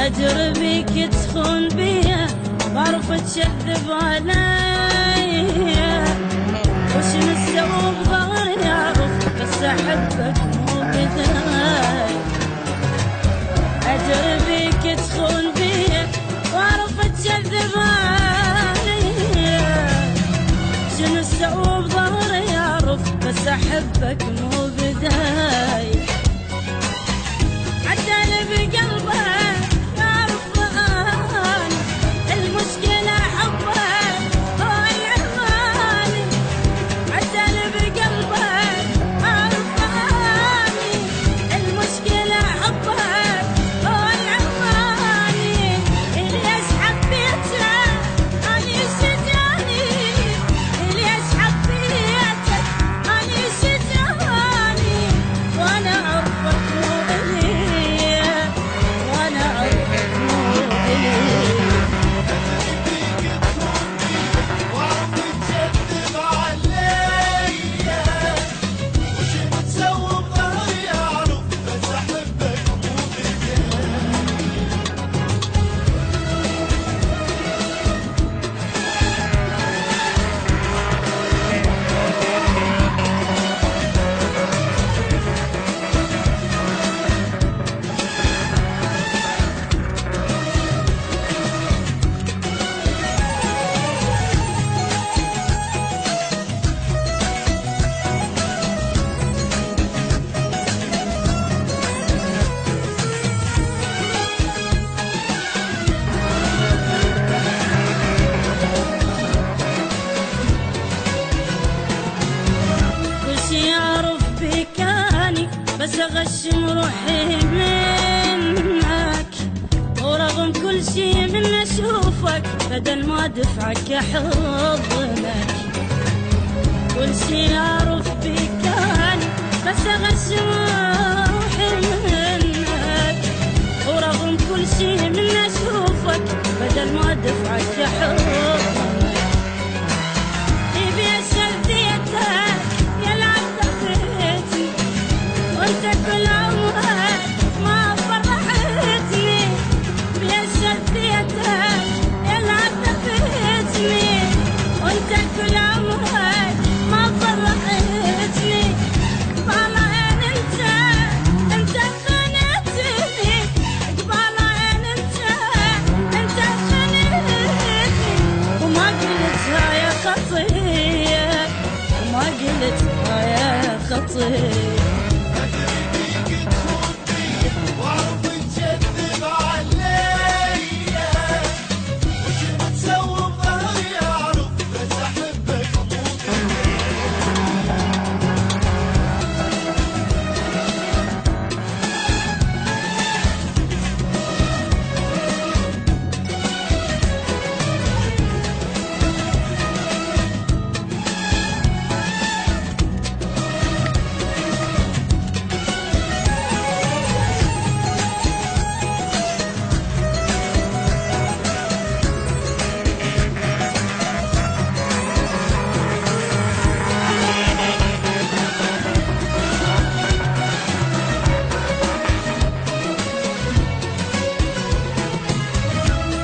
أجر بيك تخون بيا بعرف تكذب علي، وش نسوي بظهري أعرف بس أحبك مو بداي. أجر بيك تخون بيا بعرف تكذب علي، شنو نسوي بظهري أعرف بس أحبك مو بداي. عدل بقلبك بس أغشم روحي منك، ورغم كل شي من أشوفك بدل ما دفعك أحضنك. كل شي أعرف بيك أنا بس أغشم روحي منك، ورغم كل شي من أشوفك بدل ما دفعك أحضنك. وانت كل عمرك ما فرحتني، بيشديتك يلا عذبتني. وانت كل عمرك ما فرحتني، قبالين انت خنتني، قبالين انت خنتني. وما قلتها يا خطية، وما قلتها يا خطية.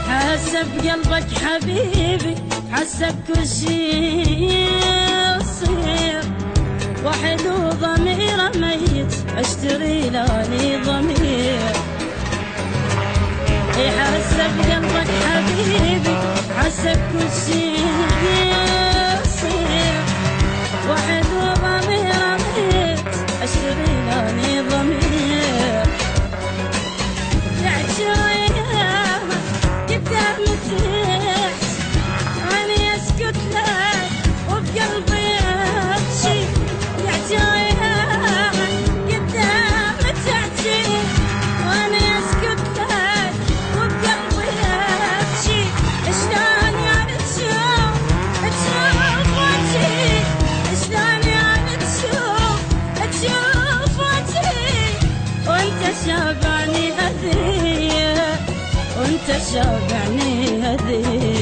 حسب قلبك حبيبي، حسب كل شي يصير، وحد وضميره ميت اشتري لاني ضمير. حسب قلبك حبيبي، حسب كل شي يصير، وحد وضميره ميت اشتري لاني ضمير. أنا أسكت لك وبقلبي أبكي، يا جايها قدام تحكي. وأنا أسكت لك وبقلبي أبكي، شلون يعني تشوف وجهي، شلون يعني تشوف وجهي. وأنت شابعني هذي، وأنت شابعني هذي.